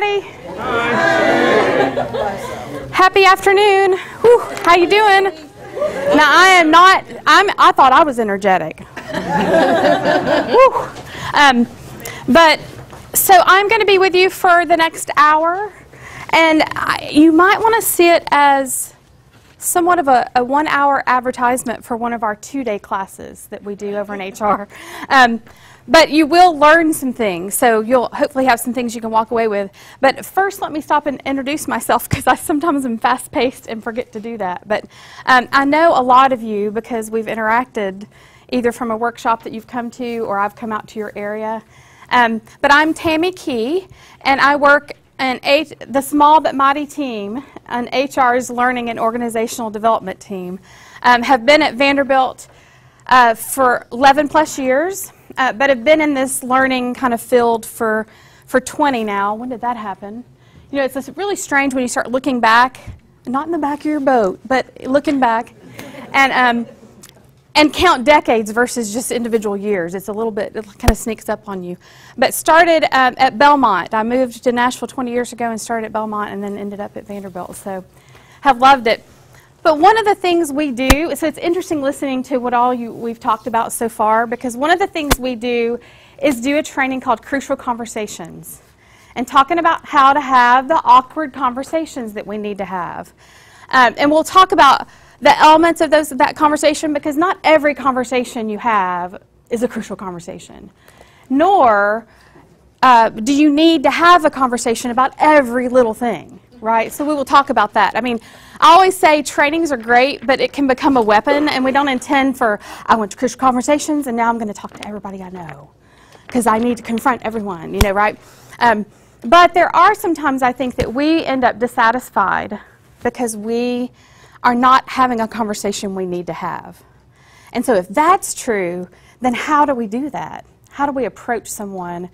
everybody. Happy afternoon. Whew, how you doing? Now, I thought I was energetic. So I'm going to be with you for the next hour, and you might want to see it as somewhat of a 1-hour advertisement for one of our 2-day classes that we do over in HR. But you will learn some things, so you'll hopefully have some things you can walk away with. But first, let me stop and introduce myself, because I sometimes am fast-paced and forget to do that. But I know a lot of you because we've interacted either from a workshop that you've come to or I've come out to your area. But I'm Tammy Key, and I work in the small but mighty team, an HR's Learning and Organizational Development team. Have been at Vanderbilt for 11 plus years, but have been in this learning kind of field for 20 now. When did that happen? You know, it's really strange when you start looking back, not in the back of your boat, but looking back, and count decades versus just individual years. It's a little bit, it kind of sneaks up on you. But started at Belmont. I moved to Nashville 20 years ago and started at Belmont and then ended up at Vanderbilt. So have loved it. But one of the things we do, so it's interesting listening to what we've talked about so far, because one of the things we do is do a training called Crucial Conversations, and talking about how to have the awkward conversations that we need to have. And we'll talk about the elements of that conversation, because not every conversation you have is a crucial conversation. Nor do you need to have a conversation about every little thing, right? So we will talk about that. I mean, I always say trainings are great, but it can become a weapon, and we don't intend for, I went to crucial conversations, and now I'm going to talk to everybody I know, because I need to confront everyone, you know, right? But there are some times, I think, that we end up dissatisfied because we are not having a conversation we need to have. And so if that's true, then how do we do that? How do we approach someone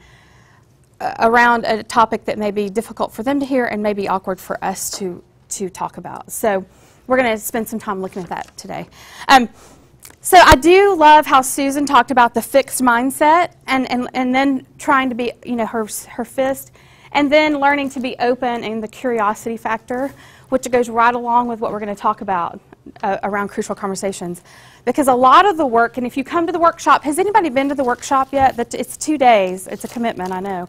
around a topic that may be difficult for them to hear and may be awkward for us to talk about? So we're going to spend some time looking at that today. So I do love how Susan talked about the fixed mindset and then trying to be, you know, her fist, and then learning to be open and the curiosity factor, which goes right along with what we're going to talk about around crucial conversations. Because a lot of the work, and if you come to the workshop, has anybody been to the workshop yet? It's 2 days. It's a commitment, I know.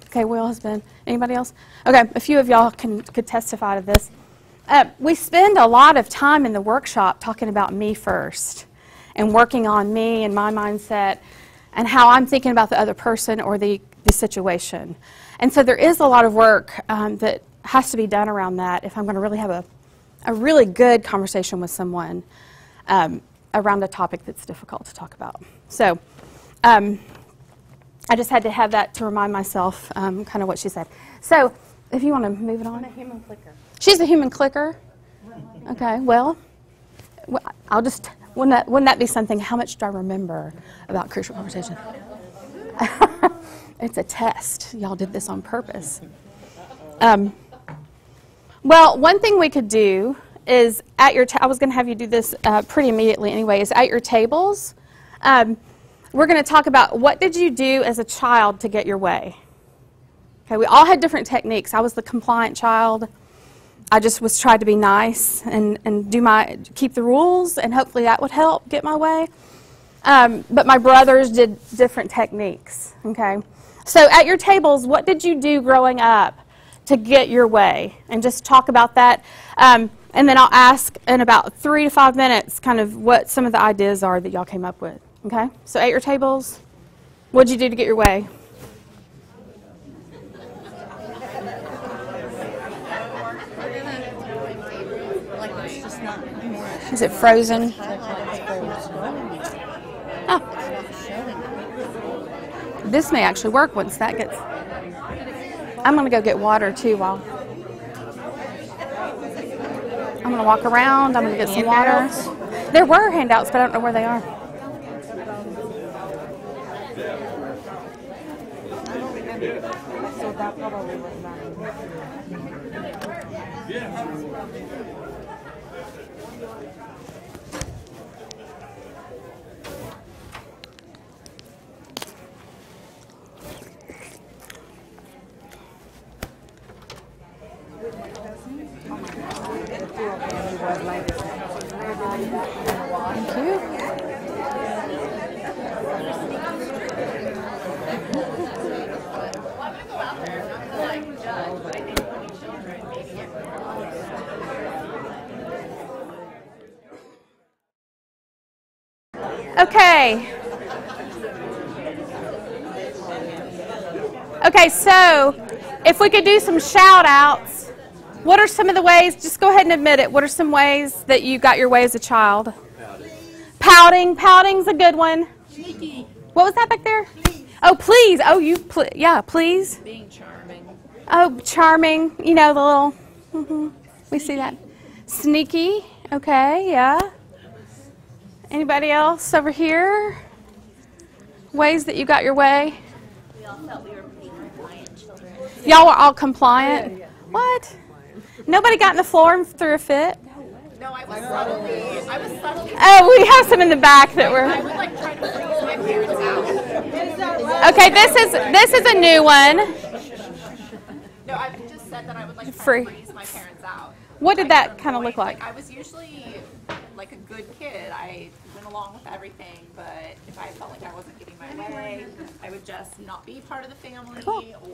Okay, Will has been. Anybody else? Okay, a few of y'all could testify to this. We spend a lot of time in the workshop talking about me first and working on me and my mindset and how I'm thinking about the other person or the situation. And so there is a lot of work that has to be done around that if I'm going to really have a really good conversation with someone around a topic that's difficult to talk about. So I just had to have that to remind myself kind of what she said. So if you want to move it on. I'm a human clicker. She's a human clicker? Okay, well, I'll just, wouldn't that be something? How much do I remember about crucial conversation? It's a test. Y'all did this on purpose. Well, one thing we could do is at your, I was going to have you do this pretty immediately anyway, is at your tables, we're going to talk about what did you do as a child to get your way. Okay, we all had different techniques. I was the compliant child. I just was trying to be nice and keep the rules, and hopefully that would help get my way. But my brothers did different techniques, okay? So at your tables, what did you do growing up to get your way? And just talk about that. And then I'll ask in about 3 to 5 minutes kind of what some of the ideas are that y'all came up with, okay? So at your tables, what did you do to get your way? Is it frozen? Oh. This may actually work once that gets... I'm going to go get water too while... I'm going to walk around. I'm going to get some water. There were handouts, but I don't know where they are. So that probably was not. Okay. Okay, so if we could do some shout outs, what are some of the ways, just go ahead and admit it, what are some ways that you got your way as a child? Pouting. Pouting's a good one. Sneaky. What was that back there? Please. Oh, please. Oh, yeah, please. Being charming. Oh, charming. You know, the little, we see that. Sneaky. Okay, yeah. Anybody else over here? Ways that you got your way? We all felt we were pretty compliant children. Y'all were all compliant? What? Nobody got on the floor and threw a fit? No, I was subtly. Oh, we have some in the back that were. I would like try to freeze my parents out. Okay, this is a new one. No, I just said that I would like to Free. freeze my parents out. What did that kind of look like? I was usually like a good kid. I went along with everything, but if I felt like I wasn't getting my way, I would just not be part of the family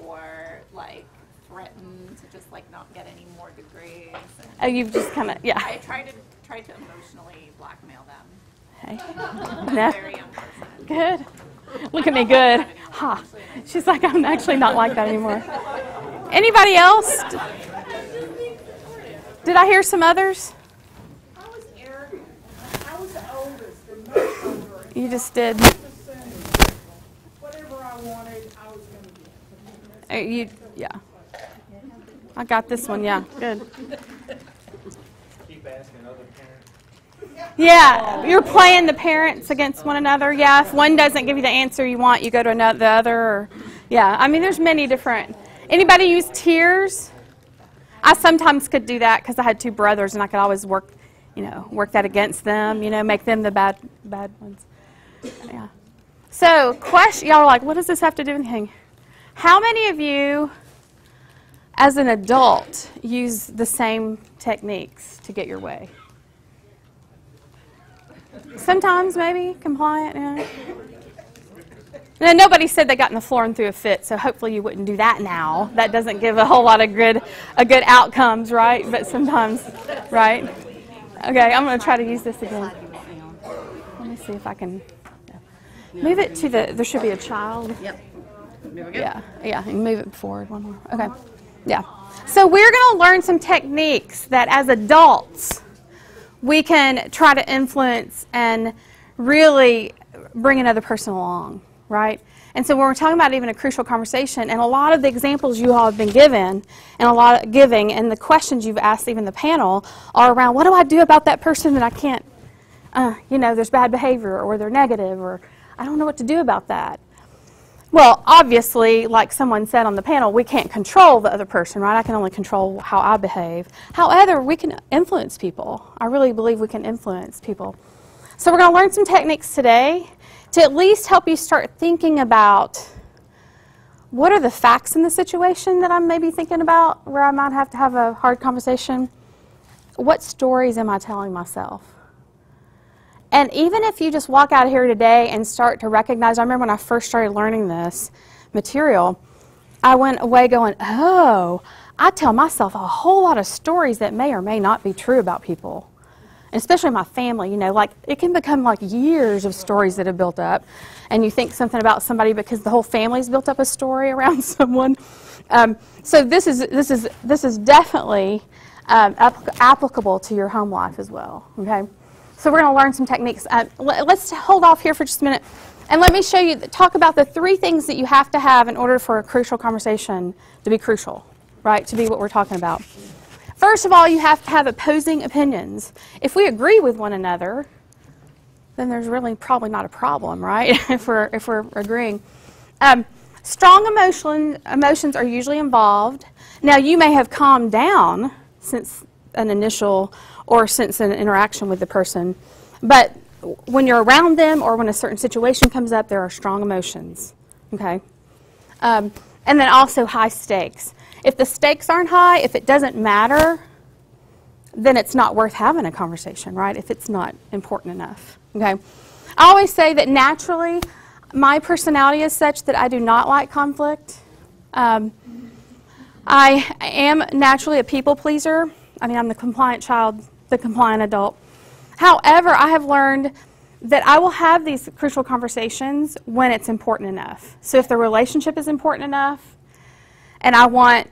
or like threaten to just like not get any more good grades. Oh, you've just kind of, yeah. I tried to emotionally blackmail them. Hey. No. Very young person. Good. Look at me, good. Ha. She's like, I'm actually not like that anymore. Anybody else? Did I hear some others? I was arrogant. I was the oldest and most older. You just did. Whatever I wanted, I was going to get. Yeah. I got this one, yeah. Good. Keep asking other parents. Yeah, you're playing the parents against one another. Yeah, if one doesn't give you the answer you want, you go to the other. Or, yeah, I mean, there's many different. Anybody use tears? I sometimes could do that because I had two brothers, and I could always work that against them. Make them the bad ones. Yeah. So, y'all are like, what does this have to do with anything? How many of you, as an adult, use the same techniques to get your way? Sometimes, maybe, compliant, yeah. Now, nobody said they got on the floor and threw a fit, so hopefully you wouldn't do that now. That doesn't give a whole lot of good outcomes, right? But sometimes, right? Okay, I'm going to try to use this again. Let me see if I can move it to there should be a child. Yep. There we go. Yeah, and move it forward one more. Okay, yeah. So we're going to learn some techniques that as adults we can try to influence and really bring another person along, right? And so when we're talking about even a crucial conversation, and a lot of the examples you all have been given, and a lot of giving, and the questions you've asked even the panel are around, what do I do about that person that I can't, there's bad behavior, or they're negative, or I don't know what to do about that. Well, obviously, like someone said on the panel, we can't control the other person, right? I can only control how I behave. However, we can influence people. I really believe we can influence people. So we're going to learn some techniques today to at least help you start thinking about what are the facts in the situation that I'm maybe thinking about where I might have to have a hard conversation. What stories am I telling myself? And even if you just walk out of here today and start to recognize, I remember when I first started learning this material, I went away going, oh, I tell myself a whole lot of stories that may or may not be true about people. And especially my family, like it can become like years of stories that have built up. And you think something about somebody because the whole family's built up a story around someone. So this is definitely applicable to your home life as well, okay? So we're going to learn some techniques. Let's hold off here for just a minute. And let me talk about the 3 things that you have to have in order for a crucial conversation to be crucial, right? To be what we're talking about. First of all, you have to have opposing opinions. If we agree with one another, then there's really probably not a problem, right? if we're agreeing. Strong emotions are usually involved. Now, you may have calmed down since an initial or since an interaction with the person, but when you're around them or when a certain situation comes up, there are strong emotions, okay? And then also high stakes. If the stakes aren't high, if it doesn't matter, then it's not worth having a conversation, right? If it's not important enough, okay? I always say that naturally, my personality is such that I do not like conflict. I am naturally a people pleaser. I mean, I'm the compliant child, the compliant adult. However, I have learned that I will have these crucial conversations when it's important enough. So if the relationship is important enough and I want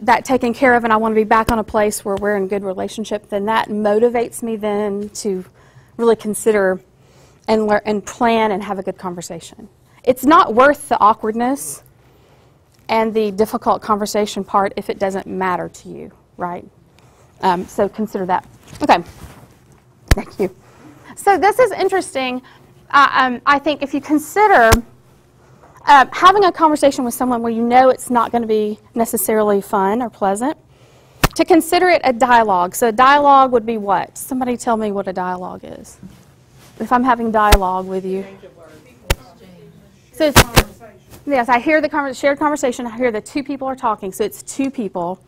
that taken care of and I want to be back on a place where we're in good relationship, then that motivates me then to really consider and plan and have a good conversation. It's not worth the awkwardness and the difficult conversation part if it doesn't matter to you, right? So consider that. Okay. Thank you. So this is interesting. I think if you consider having a conversation with someone where you know it's not going to be necessarily fun or pleasant, to consider it a dialogue. So a dialogue would be what? Somebody tell me what a dialogue is. If I'm having dialogue with you. So it's, yes, I hear the shared conversation. I hear the two people are talking. So it's two people,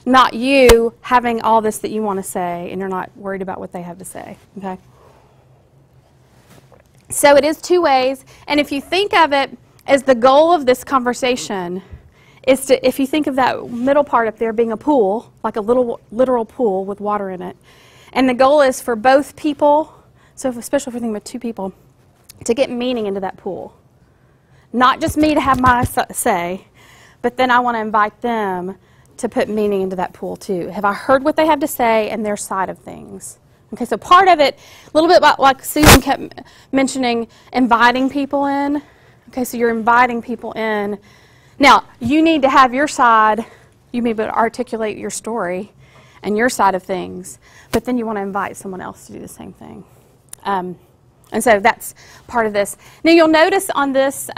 not you having all this that you want to say, and you're not worried about what they have to say. Okay. So it is two ways, and if you think of it as the goal of this conversation is to, if you think of that middle part up there being a pool, like a little literal pool with water in it, and the goal is for both people, so especially if we're thinking about two people, to get meaning into that pool. Not just me to have my say, but then I want to invite them to put meaning into that pool too. Have I heard what they have to say and their side of things? Okay, so part of it, a little bit about like Susan kept mentioning, inviting people in. Okay, so you're inviting people in. Now, you need to have your side, you need to articulate your story and your side of things, but then you want to invite someone else to do the same thing. And so that's part of this. Now, you'll notice on this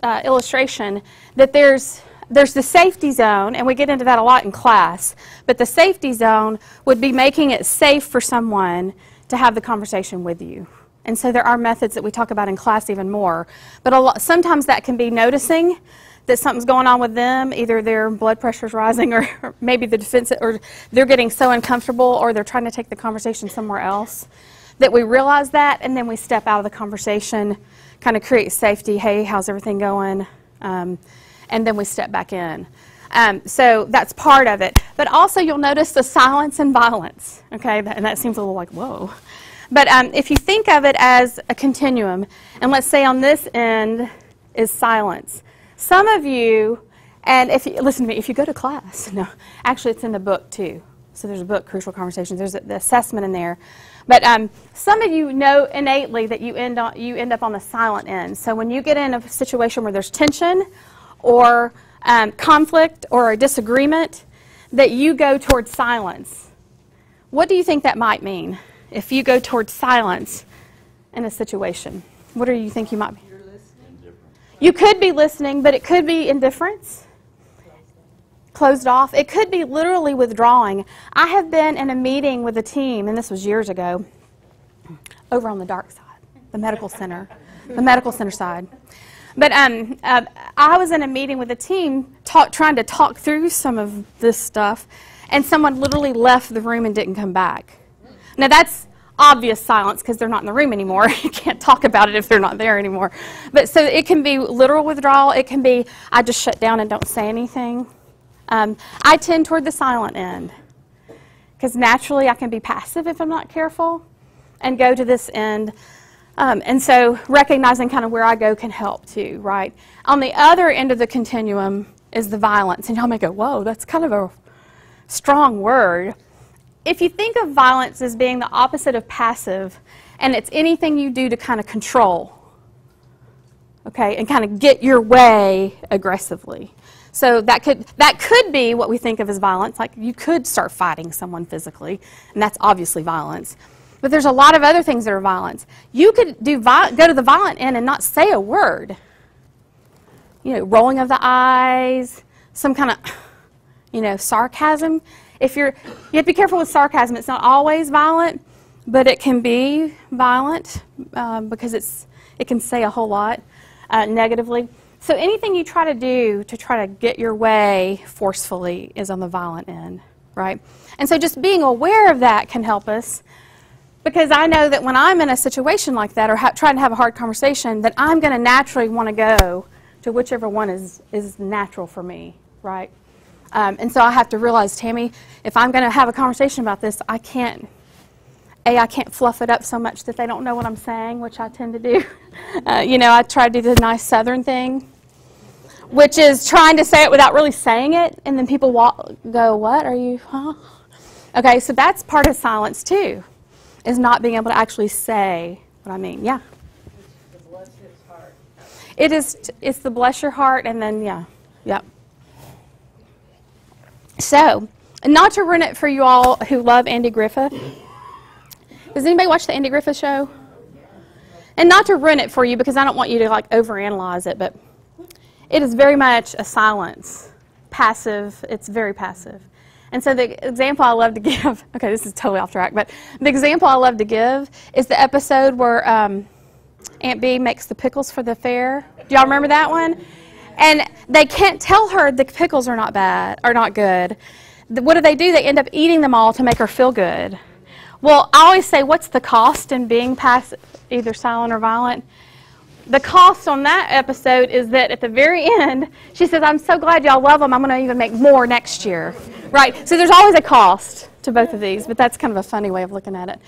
illustration that there's the safety zone, and we get into that a lot in class, but the safety zone would be making it safe for someone to have the conversation with you. And so there are methods that we talk about in class even more. But sometimes that can be noticing that something's going on with them, either their blood pressure's rising or maybe the defense, or they're getting so uncomfortable or they're trying to take the conversation somewhere else, that we realize that and then we step out of the conversation, kind of create safety. Hey, how's everything going? And then we step back in. So that's part of it. But also you'll notice the silence and violence. Okay, and that seems a little like, whoa. But if you think of it as a continuum, and let's say on this end is silence. Some of you, and if you, listen to me, if you go to class, no, actually it's in the book too. So there's a book, Crucial Conversations. There's the assessment in there. But some of you know innately that you end up on the silent end. So when you get in a situation where there's tension or conflict or a disagreement, that you go towards silence. What do you think that might mean? If you go towards silence in a situation, what do you think you might be? You're listening. You could be listening, but it could be indifference, closed off. It could be literally withdrawing. I have been in a meeting with a team, and this was years ago, over on the dark side, the medical center side. But I was in a meeting with a team trying to talk through some of this stuff, and someone literally left the room and didn't come back. Now, that's obvious silence because they're not in the room anymore. You can't talk about it if they're not there anymore. But so it can be literal withdrawal. It can be I just shut down and don't say anything. I tend toward the silent end because naturally I can be passive if I'm not careful and go to this end. And so recognizing kind of where I go can help too, right? On the other end of the continuum is the violence. And y'all may go, whoa, that's kind of a strong word. If you think of violence as being the opposite of passive, and it's anything you do to kind of control, okay, and kind of get your way aggressively. So that could be what we think of as violence. Like you could start fighting someone physically, and that's obviously violence. But there's a lot of other things that are violence. You could go to the violent end and not say a word. You know, rolling of the eyes, some kind of, sarcasm. You have to be careful with sarcasm. It's not always violent, but it can be violent because it can say a whole lot negatively. So anything you try to do to try to get your way forcefully is on the violent end, right? And so just being aware of that can help us, because I know that when I'm in a situation like that or trying to have a hard conversation, that I'm going to naturally want to go to whichever one is natural for me, right? And so I have to realize, Tammy, if I'm going to have a conversation about this, I can't I can't fluff it up so much that they don't know what I'm saying, which I tend to do. I try to do the nice Southern thing, which is trying to say it without really saying it, and then people go, what are you, huh? Okay, so that's part of silence too, is not being able to actually say what I mean. Yeah? Bless his heart. It's the bless your heart, and then, yep. So, not to ruin it for you all who love Andy Griffith. Does anybody watch the Andy Griffith show? And not to ruin it for you, because I don't want you to like overanalyze it, but it is very much a silence. Passive. It's very passive. And so the example I love to give, okay, this is totally off track, but the example I love to give is the episode where Aunt Bee makes the pickles for the fair. Do y'all remember that one? And they can't tell her the pickles are not bad, or not good. What do? They end up eating them all to make her feel good. Well, I always say, what's the cost in being passive, either silent or violent? The cost on that episode is that at the very end, she says, I'm so glad y'all love them, I'm going to even make more next year. Right? So there's always a cost to both of these, but that's kind of a funny way of looking at it.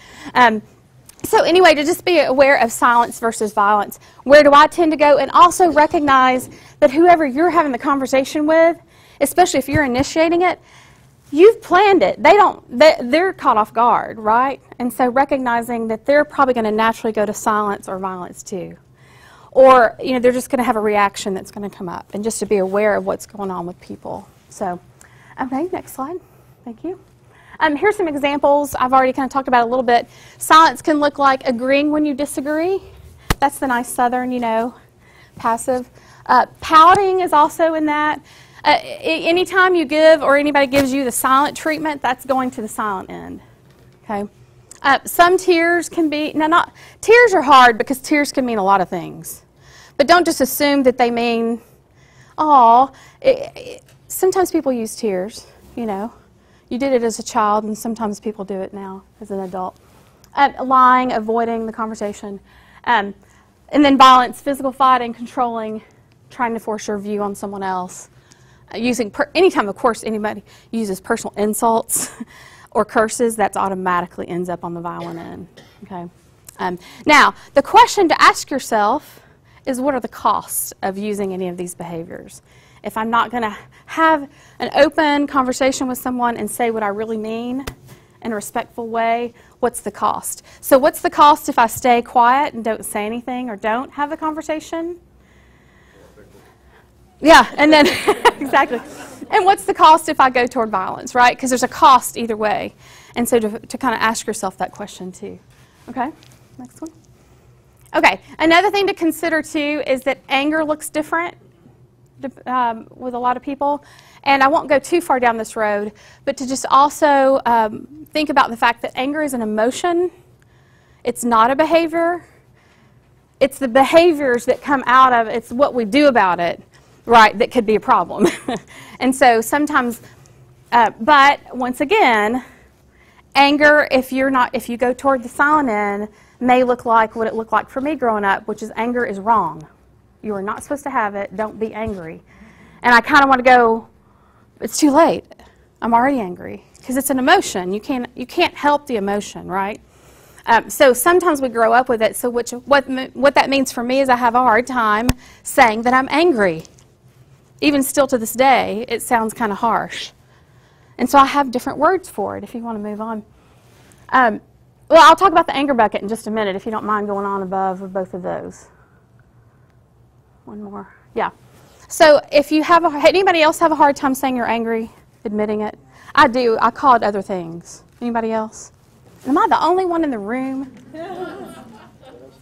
So anyway, to just be aware of silence versus violence. Where do I tend to go? And also recognize that whoever you're having the conversation with, especially if you're initiating it, you've planned it. They're caught off guard, right? And so recognizing that they're probably going to naturally go to silence or violence too. Or, they're just going to have a reaction that's going to come up, and just to be aware of what's going on with people. So, okay, next slide. Thank you. Here's some examples. I've already kind of talked about it a little bit. Silence can look like agreeing when you disagree. That's the nice Southern, passive. Pouting is also in that. Anytime you give or anybody gives you the silent treatment, that's going to the silent end. Okay. Some tears can be, tears are hard because tears can mean a lot of things. But don't just assume that they mean, sometimes people use tears, You did it as a child, and sometimes people do it now as an adult. Lying, avoiding the conversation. And then violence, physical fighting, controlling, trying to force your view on someone else. Anytime, of course, anybody uses personal insults or curses, that automatically ends up on the violent end. Okay. Now, the question to ask yourself is, what are the costs of using any of these behaviors? If I'm not going to have an open conversation with someone and say what I really mean in a respectful way, what's the cost? So what's the cost if I stay quiet and don't say anything or don't have the conversation? Yeah, and then, exactly. And what's the cost if I go toward violence, right? Because there's a cost either way. And so to kind of ask yourself that question too. Okay, next one. Okay, another thing to consider too is that anger looks different with a lot of people. And I won't go too far down this road, but to just also think about the fact that anger is an emotion. It's not a behavior. It's the behaviors that come out of, it's what we do about it, right, that could be a problem. And so sometimes, but once again, anger, if you go toward the silent end, may look like what it looked like for me growing up, which is anger is wrong. You are not supposed to have it. Don't be angry. And I kind of want to go, it's too late. I'm already angry. Because it's an emotion. You can't help the emotion, right? So sometimes we grow up with it. So what that means for me is I have a hard time saying that I'm angry. Even still to this day, it sounds kind of harsh. And so I have different words for it if you want to move on. Well, I'll talk about the anger bucket in just a minute if you don't mind going on above with both of those. One more. Yeah. So if you have anybody else have a hard time saying you're angry, admitting it? I do. I call it other things. Anybody else? Am I the only one in the room?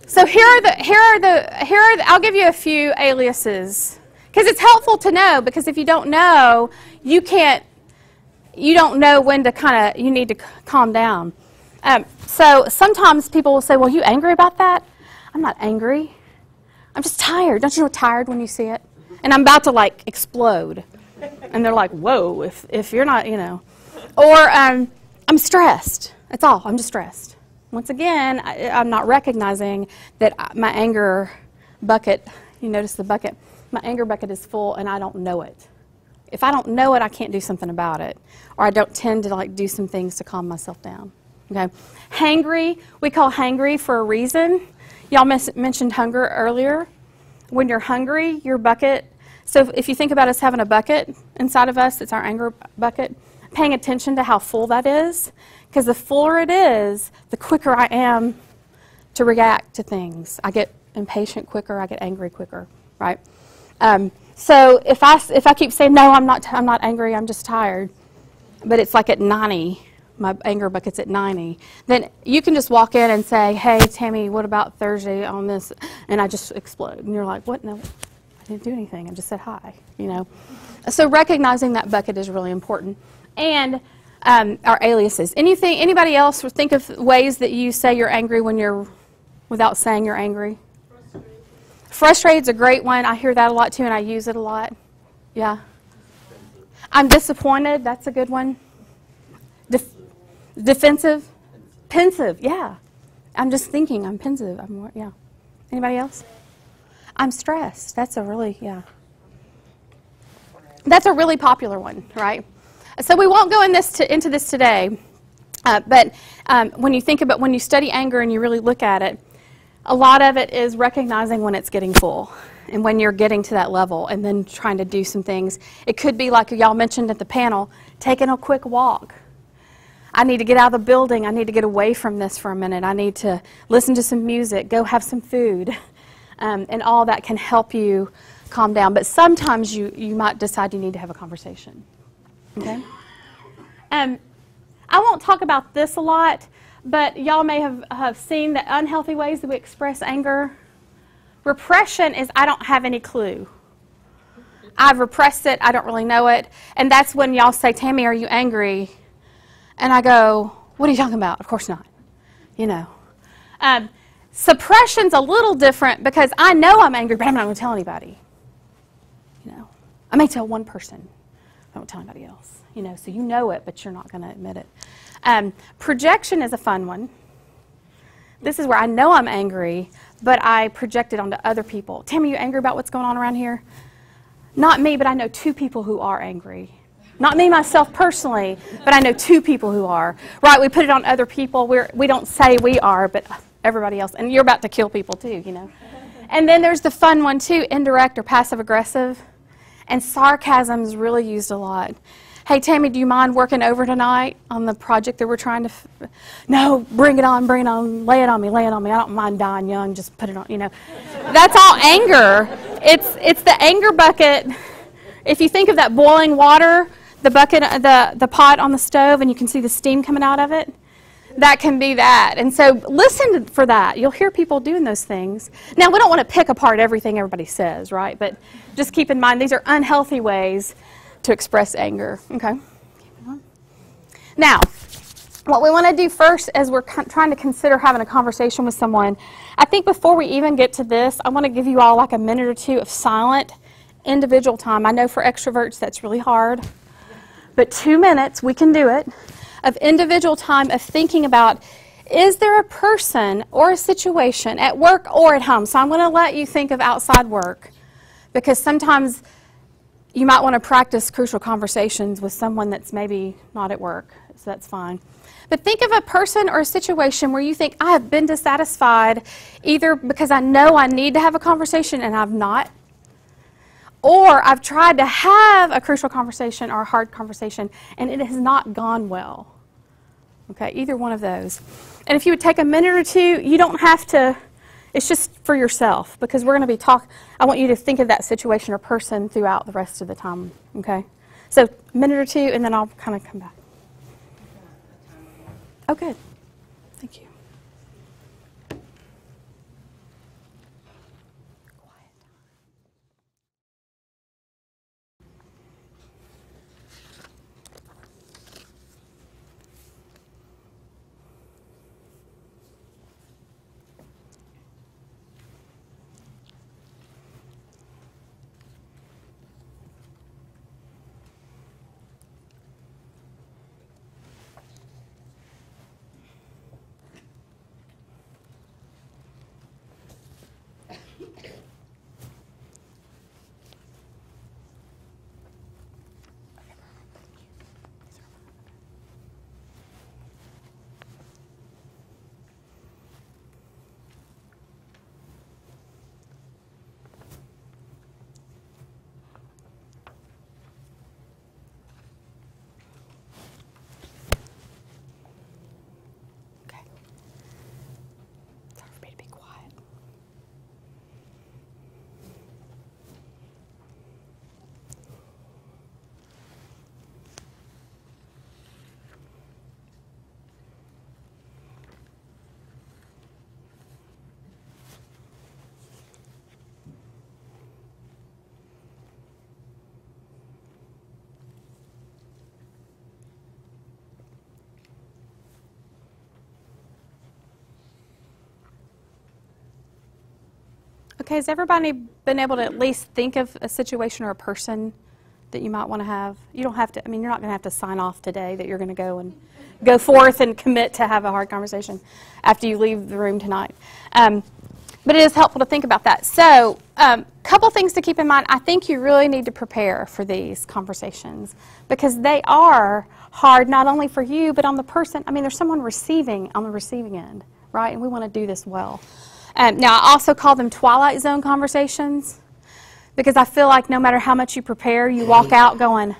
So I'll give you a few aliases. Because it's helpful to know, because if you don't know, you don't know when to you need to calm down. So sometimes people will say, well, are you angry about that? I'm not angry. I'm just tired. Don't you know tired when you see it? And I'm about to explode. And they're like, whoa, if you're not, Or I'm stressed. That's all. I'm just stressed. Once again, I'm not recognizing that my anger bucket, you notice the bucket, my anger bucket is full and I don't know it. If I don't know it, I can't do something about it. Or I don't tend to do some things to calm myself down. Okay. Hangry, we call hangry for a reason. Y'all mentioned hunger earlier. When you're hungry, your bucket, so if you think about us having a bucket inside of us, it's our anger bucket, paying attention to how full that is, because the fuller it is, the quicker I am to react to things. I get impatient quicker, I get angry quicker, right? So if I keep saying, no, I'm not angry, I'm just tired, but it's like at 90, my anger bucket's at 90, then you can just walk in and say, hey, Tammy, what about Thursday on this? And I just explode. And you're like, what? No, I didn't do anything. I just said hi, you know. So recognizing that bucket is really important. And our aliases. Anybody else think of ways that you say you're angry when you're, without saying you're angry? Frustrated's a great one. I hear that a lot too, and I use it a lot. Yeah. I'm disappointed. That's a good one. Defensive? Pensive, yeah. I'm just thinking, I'm pensive. Yeah. Anybody else? I'm stressed. That's a really, yeah. That's a really popular one, right? So we won't go into this today, but when you think about, when you study anger and you really look at it, a lot of it is recognizing when it's getting full and when you're getting to that level and then trying to do some things. It could be like y'all mentioned at the panel, taking a quick walk. I need to get out of the building. I need to get away from this for a minute. I need to listen to some music, go have some food, and all that can help you calm down. But sometimes you might decide you need to have a conversation. Okay? I won't talk about this a lot, but y'all may have seen the unhealthy ways that we express anger. Repression is I don't have any clue. I've repressed it. I don't really know it. And that's when y'all say, Tammy, are you angry? And I go, what are you talking about? Of course not. You know. Suppression's a little different because I know I'm angry, but I'm not going to tell anybody. You know. I may tell one person. I won't tell anybody else. You know, so you know it, but you're not going to admit it. Projection is a fun one. This is where I know I'm angry, but I project it onto other people. Tammy, are you angry about what's going on around here? Not me, but I know two people who are angry. Not me, myself, personally, but I know two people who are. Right, we put it on other people. We don't say we are, but everybody else. And you're about to kill people, too, you know. And then there's the fun one, too, indirect or passive-aggressive. And sarcasm is really used a lot. Hey, Tammy, do you mind working over tonight on the project that we're trying to... No, bring it on, lay it on me. I don't mind dying young, just put it on, you know. That's all anger. It's the anger bucket. If you think of that boiling water, the bucket, the pot on the stove, and you can see the steam coming out of it, that can be that. And so listen for that. You'll hear people doing those things. Now, we don't want to pick apart everything everybody says, right? But just keep in mind, these are unhealthy ways to express anger. Okay? Now, what we want to do first as we're trying to consider having a conversation with someone, I think before we even get to this, I want to give you all like a minute or two of silent individual time. I know for extroverts that's really hard, but 2 minutes, we can do it, of individual time of thinking about, is there a person or a situation at work or at home? So I'm going to let you think of outside work, because sometimes you might want to practice crucial conversations with someone that's maybe not at work, so that's fine. But think of a person or a situation where you think, I have been dissatisfied either because I know I need to have a conversation and I've not, or I've tried to have a crucial conversation or a hard conversation and it has not gone well. Okay, either one of those. And if you would take a minute or two, you don't have to, it's just for yourself, because we're going to be I want you to think of that situation or person throughout the rest of the time, okay? So a minute or two, and then I'll kind of come back. Oh, good. Thank you. Okay, has everybody been able to at least think of a situation or a person that you might want to have? You don't have to, I mean, you're not going to have to sign off today that you're going to go forth and commit to have a hard conversation after you leave the room tonight. But it is helpful to think about that. So, couple things to keep in mind. I think you really need to prepare for these conversations because they are hard not only for you, but on the person. I mean, there's someone receiving on the receiving end, right? And we want to do this well. Now, I also call them Twilight Zone conversations because I feel like no matter how much you prepare, you walk out going,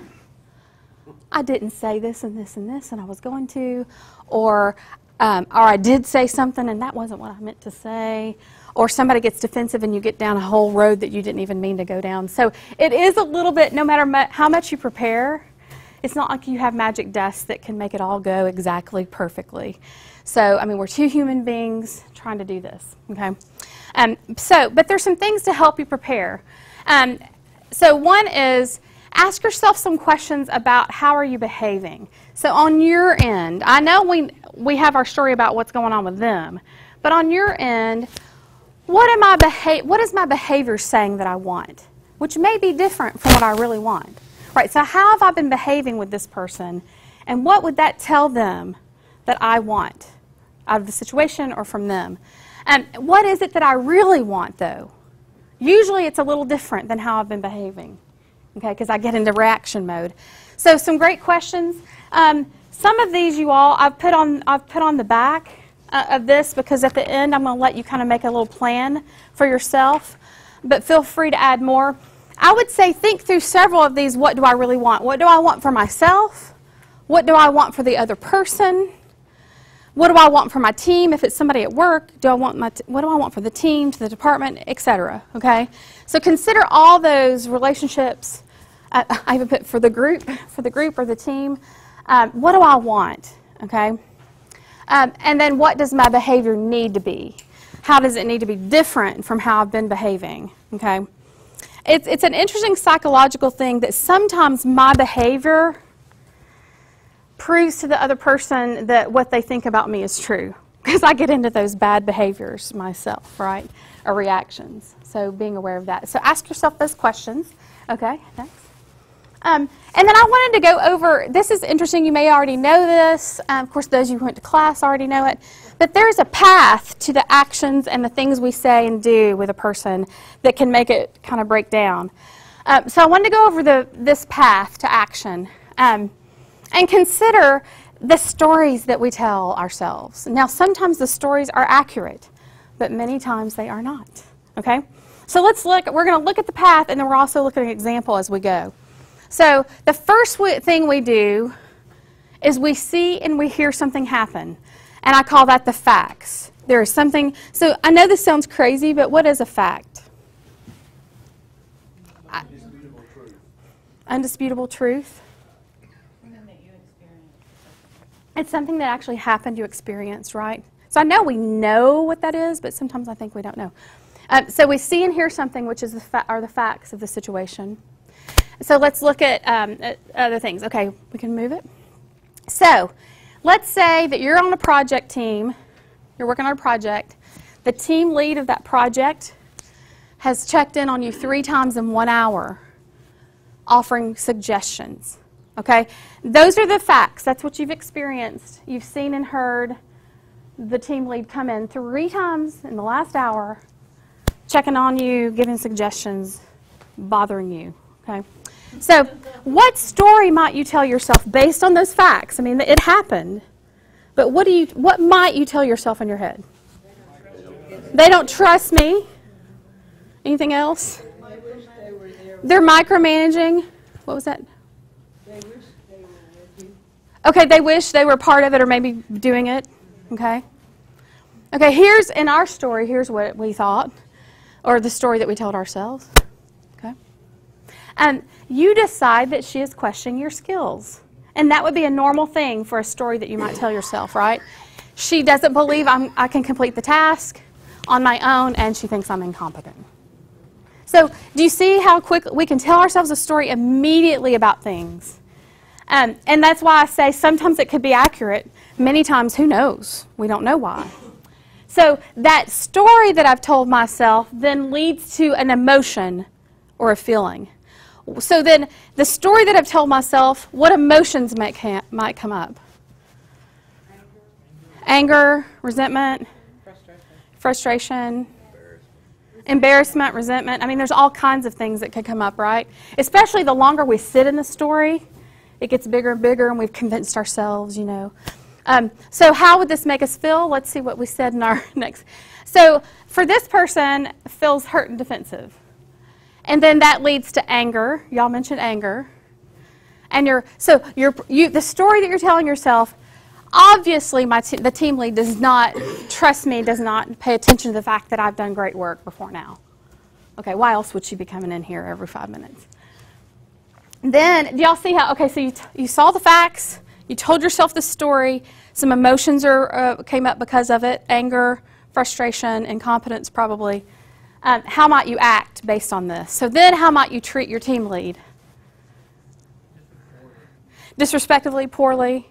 I didn't say this and this and this, and I was going to, or I did say something and that wasn't what I meant to say, or somebody gets defensive and you get down a whole road that you didn't even mean to go down. So it is a little bit, no matter how much you prepare, it's not like you have magic dust that can make it all go exactly perfectly. So, I mean, we're two human beings trying to do this, okay? But there's some things to help you prepare. So one is, ask yourself some questions about how are you behaving. So on your end, I know we have our story about what's going on with them, but on your end, what is my behavior saying that I want? Which may be different from what I really want. Right, so how have I been behaving with this person, and what would that tell them that I want out of the situation or from them? What is it that I really want, though? Usually it's a little different than how I've been behaving, okay, because I get into reaction mode. So some great questions. Some of these you all, I've put on the back of this because at the end I'm going to let you kind of make a little plan for yourself, but feel free to add more. I would say think through several of these. What do I really want? What do I want for myself? What do I want for the other person? What do I want for my team? If it's somebody at work, what do I want for the team, to the department, etc. Okay? So consider all those relationships. I even put for the group or the team. What do I want? Okay? And then what does my behavior need to be? How does it need to be different from how I've been behaving? Okay? It's an interesting psychological thing that sometimes my behavior proves to the other person that what they think about me is true. Because I get into those bad behaviors myself, right? Or reactions. So being aware of that. So ask yourself those questions. Okay, next. And then I wanted to go over, this is interesting, you may already know this. Of course, those of you who went to class already know it. But there's a path to the actions and the things we say and do with a person that can make it kind of break down. So I wanted to go over this path to action and consider the stories that we tell ourselves. Now, sometimes the stories are accurate, but many times they are not. Okay? So let's look, we're going to look at the path, and then we're also looking at an example as we go. So the first thing we do is we see and we hear something happen. And I call that the facts. There is something, so I know this sounds crazy, but what is a fact? Undisputable truth. Undisputable truth? Something that you experienced. It's something that actually happened, you experienced, right? So I know we know what that is, but sometimes I think we don't know. So we see and hear something, which is are the facts of the situation. So let's look at other things. Okay, we can move it. So let's say that you're on a project team. You're working on a project. The team lead of that project has checked in on you 3 times in 1 hour, offering suggestions. Okay? Those are the facts. That's what you've experienced. You've seen and heard the team lead come in 3 times in the last hour, checking on you, giving suggestions, bothering you. Okay? So what story might you tell yourself based on those facts? I mean, it happened. But what might you tell yourself in your head? They don't trust me. Anything else? They're micromanaging. What was that? Okay, they wish they were part of it or maybe doing it. Okay. Okay, here's in our story, here's what we thought, or the story that we told ourselves. Okay. And you decide that she is questioning your skills. And that would be a normal thing for a story that you might tell yourself, right? She doesn't believe I can complete the task on my own, and she thinks I'm incompetent. So do you see how quick we can tell ourselves a story immediately about things? And that's why I say sometimes it could be accurate. Many times, who knows? We don't know why. So that story that I've told myself then leads to an emotion or a feeling. So then the story that I've told myself, what emotions might come up? Anger, resentment, frustration, embarrassment, resentment. I mean, there's all kinds of things that could come up, right? Especially the longer we sit in the story, it gets bigger and bigger, and we've convinced ourselves, you know. So how would this make us feel? Let's see what we said in our next. So for this person, feels hurt and defensive. And then that leads to anger. Y'all mentioned anger. And the story that you're telling yourself, obviously the team lead does not trust me, does not pay attention to the fact that I've done great work before now. Okay, why else would she be coming in here every 5 minutes? Then, do y'all see how, okay, so you saw the facts, you told yourself the story, some emotions came up because of it, anger, frustration, incompetence probably. How might you act based on this? So then how might you treat your team lead? Disrespectfully, poorly?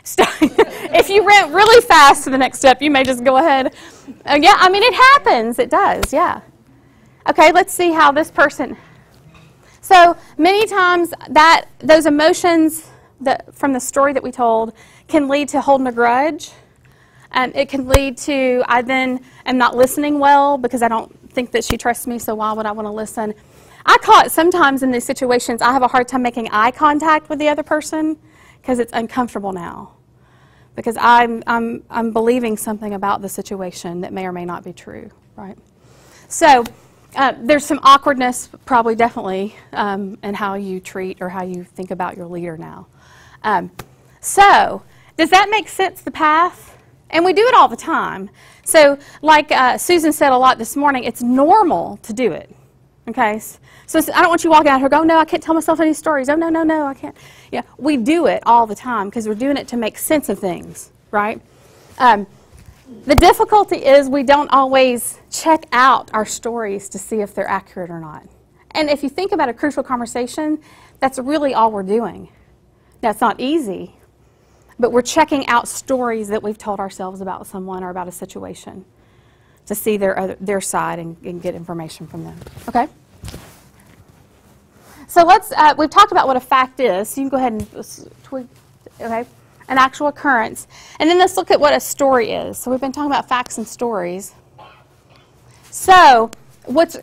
If you went really fast to the next step, you may just go ahead. Yeah, I mean, it happens. It does, yeah. Okay, let's see how this person... So many times those emotions from the story that we told can lead to holding a grudge. It can lead to, I then am not listening well because I don't think that she trusts me, so why would I want to listen? I call it sometimes in these situations, I have a hard time making eye contact with the other person because it's uncomfortable now. Because I'm believing something about the situation that may or may not be true, right? So there's some awkwardness, probably definitely, in how you treat or how you think about your leader now. So does that make sense, the path? And we do it all the time. So like Susan said a lot this morning, it's normal to do it. Okay? So I don't want you walking out here going, no, I can't tell myself any stories. Oh, no, I can't. Yeah, we do it all the time because we're doing it to make sense of things, right? The difficulty is we don't always check out our stories to see if they're accurate or not. And if you think about a crucial conversation, that's really all we're doing. Now, it's not easy, but we're checking out stories that we've told ourselves about someone or about a situation to see their side and get information from them. Okay? So we've talked about what a fact is. So you can go ahead and tweak, okay? An actual occurrence. And then let's look at what a story is. So we've been talking about facts and stories. So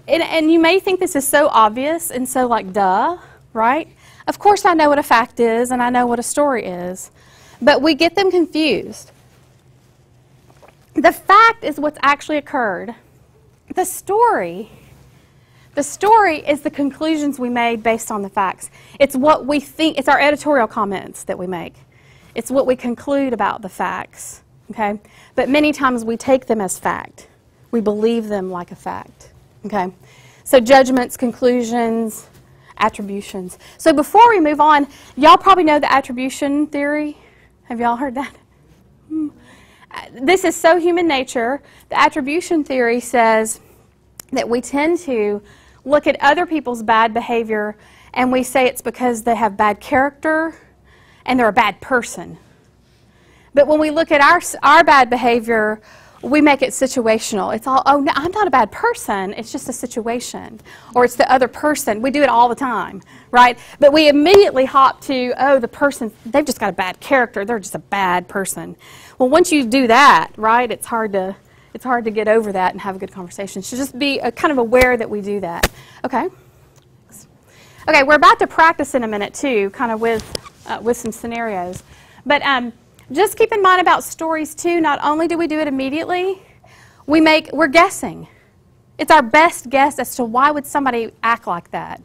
and you may think this is so obvious and so like duh, right? Of course I know what a fact is and I know what a story is. But we get them confused. The fact is what's actually occurred. The story is the conclusions we made based on the facts. It's what we think, it's our editorial comments that we make. It's what we conclude about the facts, okay? But many times we take them as fact. We believe them like a fact, okay? So judgments, conclusions, attributions. So before we move on, y'all probably know the attribution theory. Have y'all heard that? This is so human nature. The attribution theory says that we tend to look at other people's bad behavior and we say it's because they have bad character and they're a bad person. But when we look at our bad behavior, we make it situational. It's all, oh, no, I'm not a bad person. It's just a situation. Or it's the other person. We do it all the time, right? But we immediately hop to, oh, the person, they've just got a bad character. They're just a bad person. Well, once you do that, right, it's hard to get over that and have a good conversation. So just be kind of aware that we do that. Okay? Okay, we're about to practice in a minute, too, kind of with some scenarios. But just keep in mind about stories, too. Not only do we do it immediately, we're guessing. It's our best guess as to why would somebody act like that.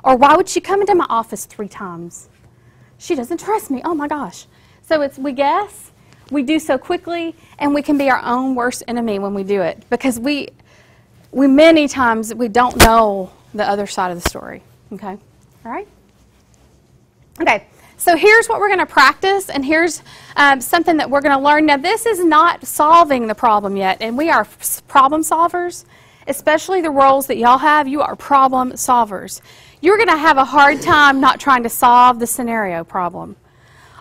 Or why would she come into my office 3 times? She doesn't trust me. Oh, my gosh. So we guess, we do so quickly, and we can be our own worst enemy when we do it. Because we many times, we don't know the other side of the story. Okay? All right? Okay. So here's what we're going to practice, and here's something that we're going to learn. Now, this is not solving the problem yet, and we are problem solvers, especially the roles that y'all have. You are problem solvers. You're going to have a hard time not trying to solve the scenario problem.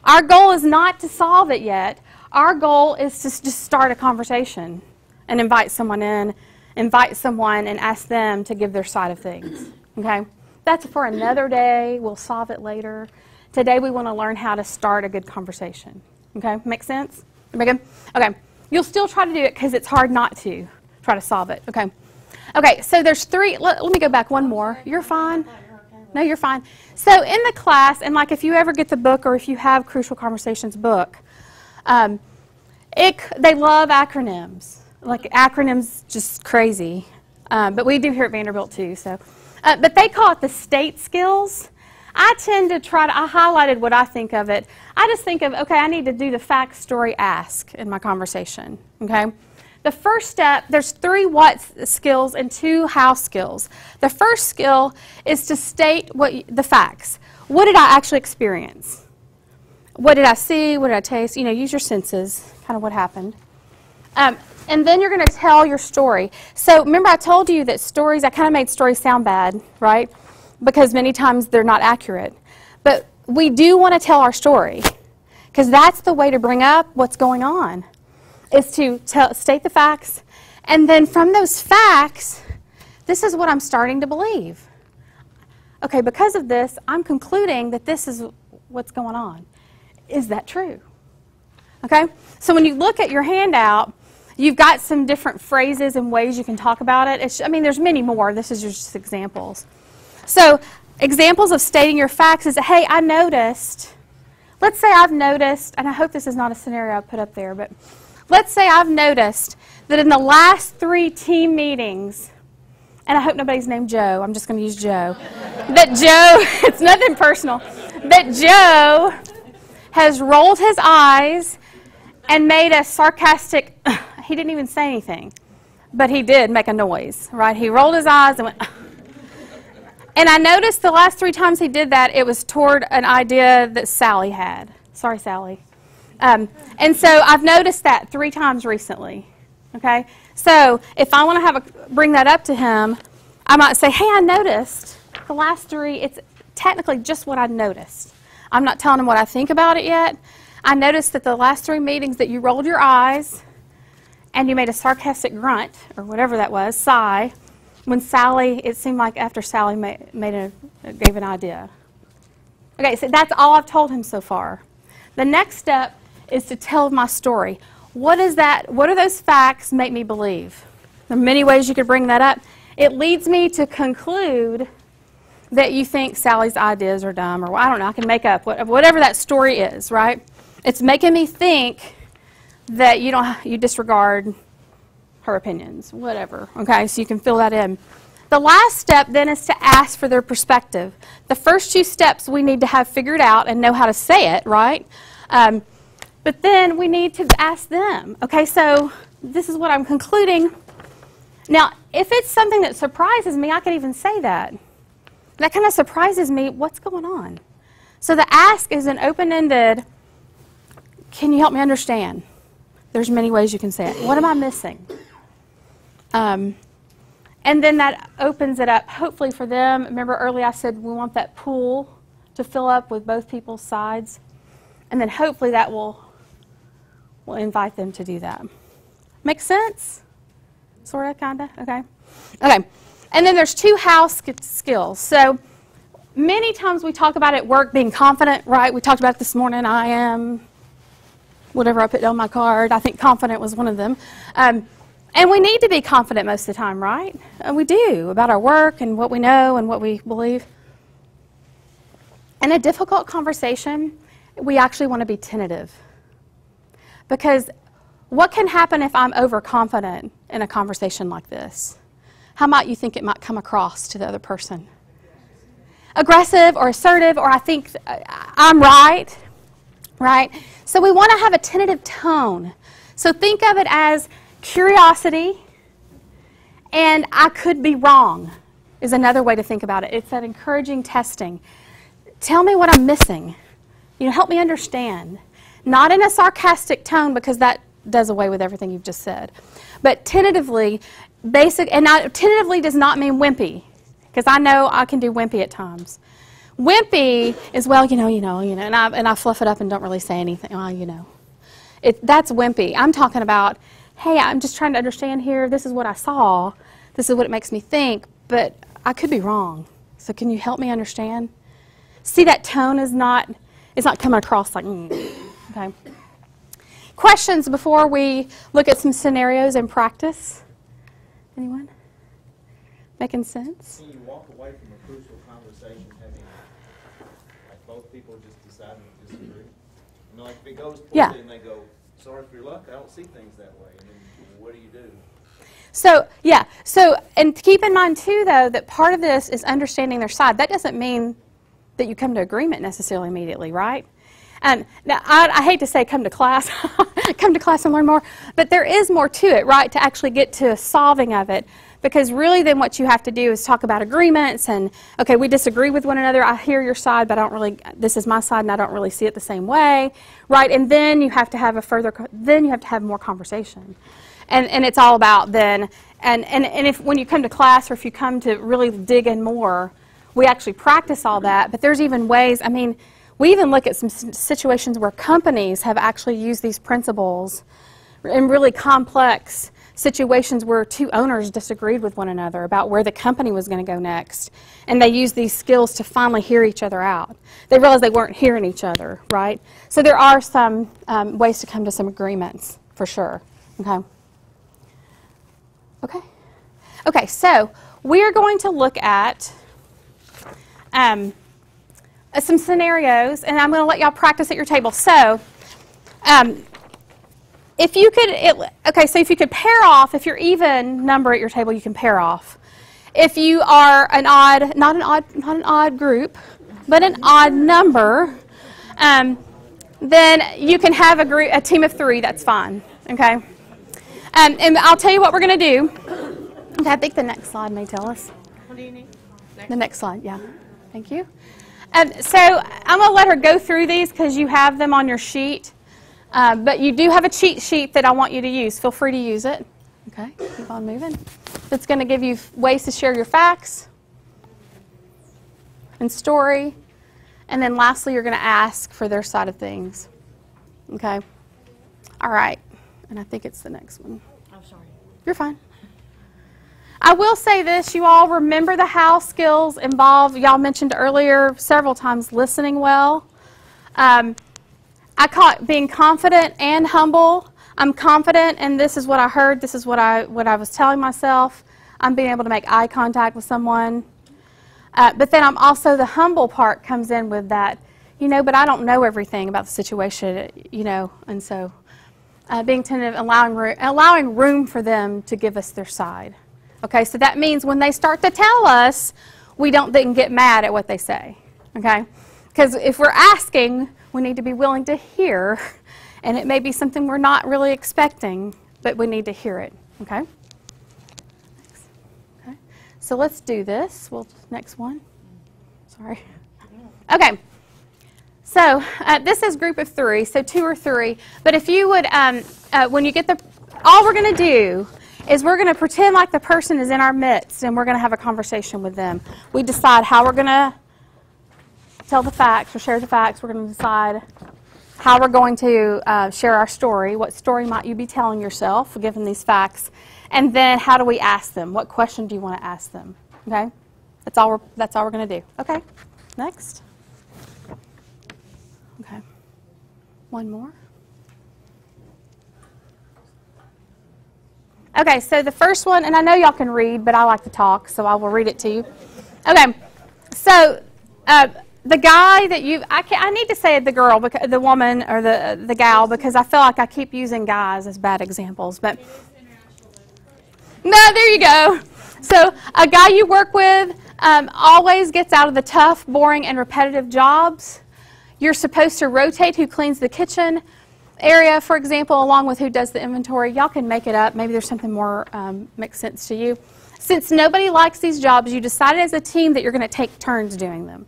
Our goal is not to solve it yet. Our goal is to just start a conversation and invite someone in, invite someone and ask them to give their side of things, okay? That's for another day. We'll solve it later. Today we want to learn how to start a good conversation, okay? Make sense? Everybody good? Okay. You'll still try to do it because it's hard not to try to solve it, okay? Okay, so there's three. Let me go back one more. You're fine. No, you're fine. So in the class, and like if you ever get the book or if you have Crucial Conversations book, they love acronyms. Like acronyms, just crazy. But we do here at Vanderbilt too. So, but they call it the state skills. I tend to I highlighted what I think of it. I just think of, okay, I need to do the fact, story, ask in my conversation, okay? The first step, there's 3 what skills and 2 how skills. The first skill is to state the facts. What did I actually experience? What did I see? What did I taste? You know, use your senses, kind of what happened. And then you're going to tell your story. So remember I told you that stories, I kind of made stories sound bad, right? Because many times they're not accurate. But we do want to tell our story because that's the way to bring up what's going on, is to state the facts. And then from those facts, this is what I'm starting to believe. Okay, because of this, I'm concluding that this is what's going on. Is that true? Okay, so when you look at your handout, you've got some different phrases and ways you can talk about it. I mean, there's many more. This is just examples. So examples of stating your facts is, hey, I noticed. Let's say I've noticed, and I hope this is not a scenario I put up there, but let's say I've noticed that in the last 3 team meetings, and I hope nobody's named Joe. I'm just going to use Joe. That Joe, it's nothing personal, that Joe has rolled his eyes and made a sarcastic, he didn't even say anything, but he did make a noise, right? He rolled his eyes and went, and I noticed the last 3 times he did that, it was toward an idea that Sally had. Sorry, Sally. And so I've noticed that 3 times recently, okay? So if I want to bring that up to him, I might say, hey, I noticed the last 3, it's technically just what I noticed. I'm not telling him what I think about it yet. I noticed that the last 3 meetings that you rolled your eyes and you made a sarcastic grunt, or whatever that was, sigh, when Sally, it seemed like after Sally gave an idea. Okay, so that's all I've told him so far. The next step is to tell my story. What is that? What do those facts make me believe? There are many ways you could bring that up. It leads me to conclude that you think Sally's ideas are dumb, or I don't know, I can make up whatever that story is, right? It's making me think that you disregard her opinions, whatever, okay? So you can fill that in. The last step then is to ask for their perspective. The first 2 steps we need to have figured out and know how to say it, right? But then we need to ask them. Okay, so this is what I'm concluding. Now, if it's something that surprises me, I could even say that. That kind of surprises me, what's going on? So the ask is an open-ended, can you help me understand? There's many ways you can say it. What am I missing? And then that opens it up, hopefully for them. Remember earlier I said we want that pool to fill up with both people's sides. And then hopefully that will invite them to do that. Make sense? Sort of, kind of? Okay. Okay. And then there's 2 how skills. So many times we talk about at work being confident, right? We talked about it this morning. I am, whatever I put on my card. I think confident was one of them. And we need to be confident most of the time, right? We do, about our work and what we know and what we believe. In a difficult conversation, we actually want to be tentative. Because what can happen if I'm overconfident in a conversation like this? How might you think it might come across to the other person? Aggressive or assertive, or I think I'm right, right? So we want to have a tentative tone. So think of it as curiosity and I could be wrong is another way to think about it. It's that encouraging testing. Tell me what I'm missing. Help me understand. Not in a sarcastic tone because that does away with everything you've just said. But tentatively, tentatively does not mean wimpy, because I know I can do wimpy at times. Wimpy is, well, and I fluff it up and don't really say anything. Well, That's wimpy. I'm talking about, hey, I'm just trying to understand here. This is what I saw. This is what it makes me think, but I could be wrong. So can you help me understand? See, that tone is not, it's not coming across like, okay. Questions before we look at some scenarios in practice? Anyone? Making sense? Can you walk away from a crucial conversation having, like, both people just deciding to disagree? You know, like if it goes poorly and they go, sorry for your luck, I don't see things that way. And then what do you do? So, yeah. So, and keep in mind, too, though, that part of this is understanding their side. That doesn't mean that you come to agreement necessarily immediately, right? And now, I hate to say come to class, come to class and learn more, but there is more to it, right, to actually get to solving of it. Because really then what you have to do is talk about agreements and, okay, we disagree with one another. I hear your side, but I don't really, this is my side and I don't really see it the same way, right? And then you have to have then you have to have more conversation. And it's all about then, and if when you come to class or if you come to really dig in more, we actually practice all that. But there's even ways, I mean, we even look at some situations where companies have actually used these principles in really complex situations where two owners disagreed with one another about where the company was going to go next. And they used these skills to finally hear each other out. They realized they weren't hearing each other, right? So there are some ways to come to some agreements, for sure. Okay? Okay? Okay, so we are going to look at some scenarios, and I'm going to let y'all practice at your table. So, if you could, so if you could pair off, if you're even number at your table, you can pair off. If you are not an odd group, but an odd number, then you can have a team of 3. That's fine. Okay. And I'll tell you what we're going to do. Okay, I think the next slide may tell us. What do you need? The next slide, yeah. Thank you. So I'm going to let her go through these because you have them on your sheet. But you do have a cheat sheet that I want you to use. Feel free to use it. Okay, keep on moving. It's going to give you ways to share your facts and story. And then lastly, you're going to ask for their side of things. Okay? All right. And I think it's the next one. I'm sorry. You're fine. I will say this, you all remember the house skills involved. Y'all mentioned earlier several times listening well. I caught being confident and humble. I'm confident, and this is what I heard. This is what I was telling myself. I'm being able to make eye contact with someone. But then I'm also, the humble part comes in with that, but I don't know everything about the situation, and so being tentative, allowing room for them to give us their side. Okay, so that means when they start to tell us, we don't then get mad at what they say. Okay, because if we're asking, we need to be willing to hear, and it may be something we're not really expecting, but we need to hear it. Okay. Okay. So let's do this. Next one. Sorry. Okay. So this is group of 3, so 2 or 3. But if you would, when you get all we're going to do is we're going to pretend like the person is in our midst, and we're going to have a conversation with them. We decide how we're going to tell the facts or share the facts. We're going to decide how we're going to share our story. What story might you be telling yourself, given these facts? And then how do we ask them? What question do you want to ask them? Okay? That's all we're going to do. Okay? Next. Okay. One more. Okay, so the first one, and I know y'all can read, but I like to talk, so I will read it to you. Okay, so the guy that I need to say the girl, the woman, or the gal, because I feel like I keep using guys as bad examples. But no, there you go. So a guy you work with always gets out of the tough, boring, and repetitive jobs. You're supposed to rotate who cleans the kitchen area, for example, along with who does the inventory. Y'all can make it up. Maybe there's something more makes sense to you. Since nobody likes these jobs, you decided as a team that you're going to take turns doing them.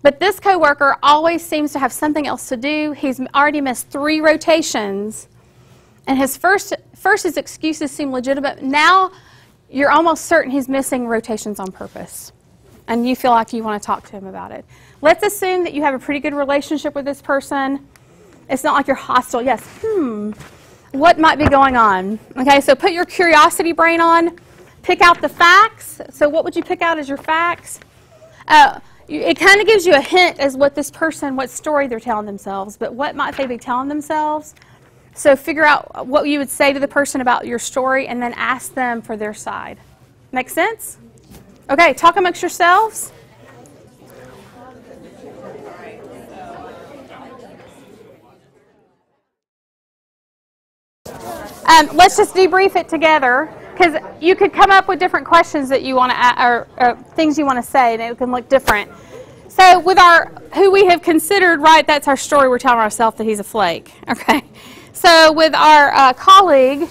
But this coworker always seems to have something else to do. He's already missed 3 rotations, and his his excuses seem legitimate. Now you're almost certain he's missing rotations on purpose, and you feel like you want to talk to him about it. Let's assume that you have a pretty good relationship with this person. It's not like you're hostile. Yes. What might be going on? Okay, so put your curiosity brain on. Pick out the facts. So what would you pick out as your facts? It kind of gives you a hint as what this person, what story they're telling themselves, but what might they be telling themselves? So figure out what you would say to the person about your story and then ask them for their side. Make sense? Okay, talk amongst yourselves. Let's just debrief it together, because you could come up with different questions that you want to, or things you want to say, and it can look different. So with who we have considered, right, that's our story we're telling ourselves that he's a flake, okay? So with our colleague,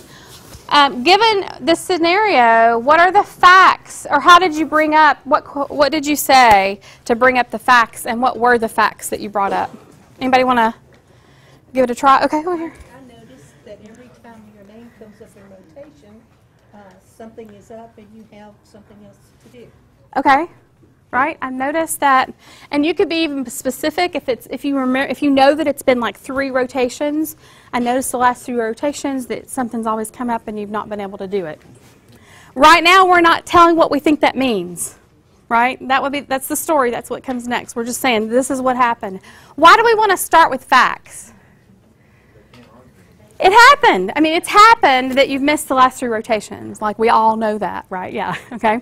given this scenario, what are the facts, or how did you bring up, what did you say to bring up the facts, and what were the facts that you brought up? Anybody want to give it a try? Okay, over here. I noticed that every time your name comes up in rotation, something is up and you have something else to do. Okay. Right, I noticed that, and you could be even specific if you know that it's been like 3 rotations. I noticed the last 3 rotations that something's always come up and you've not been able to do it. Right now, we're not telling what we think that means. Right, that's the story. That's what comes next. We're just saying this is what happened. Why do we want to start with facts? It happened. I mean, it's happened that you've missed the last 3 rotations. Like we all know that, right? Yeah. Okay.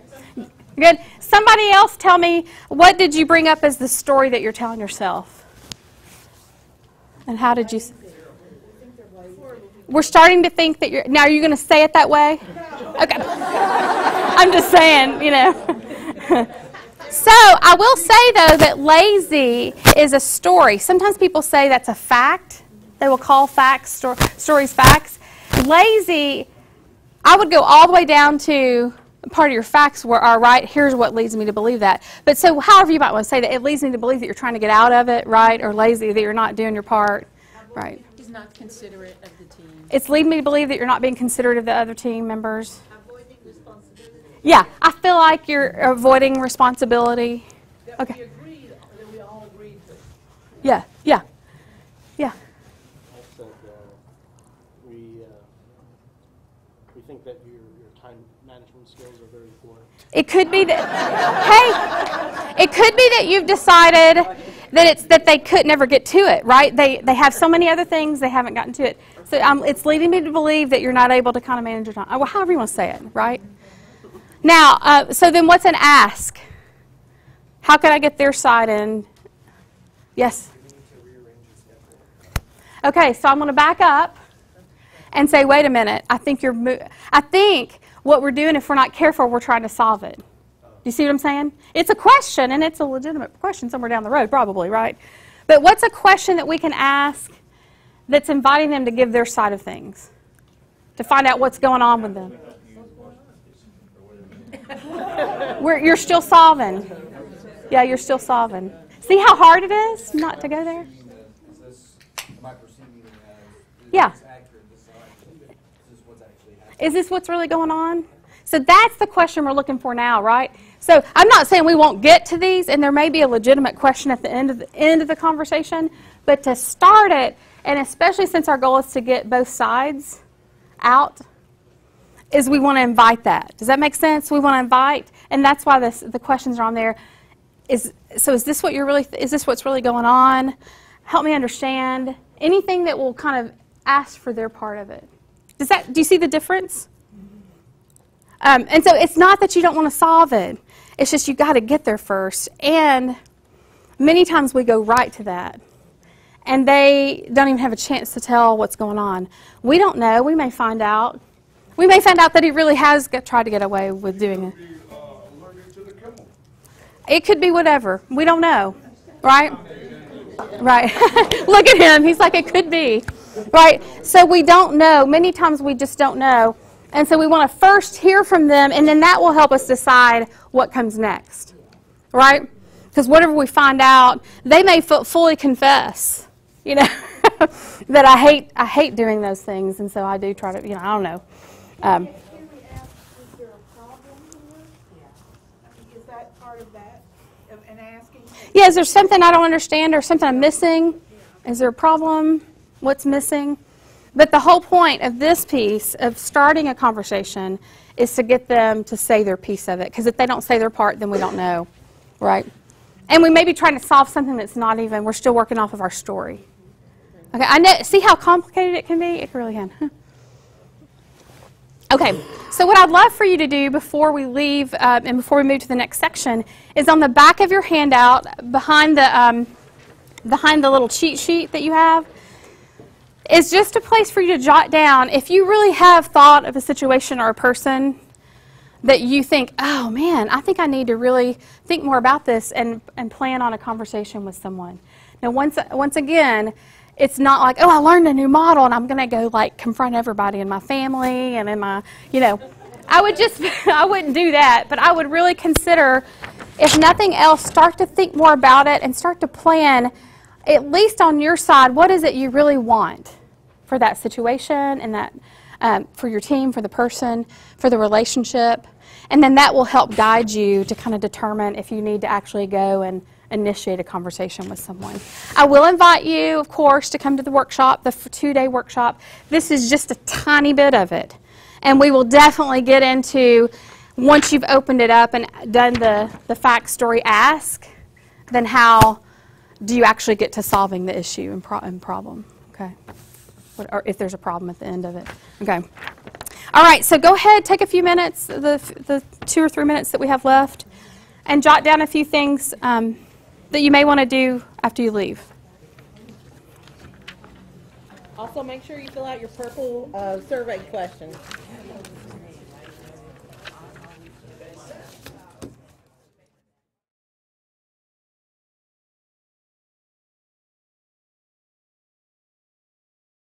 Good. Somebody else tell me, what did you bring up as the story that you're telling yourself? And how did you... We're starting to think that you're... Now, are you going to say it that way? Okay. I'm just saying, you know. So, I will say, though, that lazy is a story. Sometimes people say that's a fact. They will call facts, stories facts. Lazy, I would go all the way down to... Part of your facts are right, here's what leads me to believe that. But so however you might want to say that, it leads me to believe that you're trying to get out of it, right? Or lazy, that you're not doing your part, right? He's not considerate of the team. It's leading me to believe that you're not being considerate of the other team members. Avoiding responsibility. Yeah, I feel like you're avoiding responsibility. Okay. We agreed, that we all agreed to. Yeah, yeah, yeah. I think we think that your time management skills are very poor. It could be that, hey, it could be that you've decided that they could never get to it, right? They have so many other things, they haven't gotten to it. So it's leading me to believe that you're not able to kind of manage your time. Well, however you want to say it, right? Now, so then what's an ask? How can I get their side in? Yes? Okay, so I'm going to back up and say, wait a minute, I think what we're doing, if we're not careful, we're trying to solve it. Do you see what I'm saying? It's a question, and it's a legitimate question somewhere down the road, probably, right? But what's a question that we can ask that's inviting them to give their side of things, to find out what's going on with them? You're still solving. Yeah, you're still solving. See how hard it is not to go there? Yeah. Is this what's really going on? So that's the question we're looking for now, right? So I'm not saying we won't get to these, and there may be a legitimate question at the end of the conversation, but to start it, and especially since our goal is to get both sides out, is we want to invite that. Does that make sense? We want to invite, and that's why the questions are on there. Is this what is this what's really going on? Help me understand. Anything that will kind of ask for their part of it. Do you see the difference? And so it's not that you don't want to solve it. It's just you got to get there first. And many times we go right to that. And they don't even have a chance to tell what's going on. We don't know. We may find out. We may find out that he really has tried to get away with doing it. It could be whatever. We don't know. Right? Right. Look at him. He's like, it could be. Right? So we don't know. Many times we just don't know. And so we want to first hear from them, and then that will help us decide what comes next. Right? Because whatever we find out, they may fully confess, you know, that I hate doing those things, and so I do try to, I don't know. Can we ask, is there a problem here? Is that part of that, and asking? Yeah, is there something I don't understand or something I'm missing? Is there a problem? what's missing. But the whole point of this piece of starting a conversation is to get them to say their piece of it. Because if they don't say their part, then we don't know, right? And we may be trying to solve something that's not even, we're still working off of our story. Okay, I know, see how complicated it can be? It really can. Okay, so what I'd love for you to do before we leave and before we move to the next section is on the back of your handout, behind the little cheat sheet that you have, is just a place for you to jot down if you really have thought of a situation or a person that you think, oh man, I think I need to really think more about this and plan on a conversation with someone. Now once again, it's not like, oh, I learned a new model and I'm going to go like confront everybody in my family and in my, I wouldn't do that, but I would really consider, if nothing else, start to think more about it and start to plan, at least on your side, what is it you really want for that situation and that for your team, for the person, for the relationship. And then that will help guide you to kind of determine if you need to actually go and initiate a conversation with someone. I will invite you, of course, to come to the workshop, the 2-day workshop. This is just a tiny bit of it. And we will definitely get into, once you've opened it up and done the fact, story, ask, then how do you actually get to solving the issue and problem, okay? Or if there's a problem at the end of it, okay? All right, so go ahead, take a few minutes, the 2 or 3 minutes that we have left, and jot down a few things that you may want to do after you leave. Also, make sure you fill out your purple survey questions.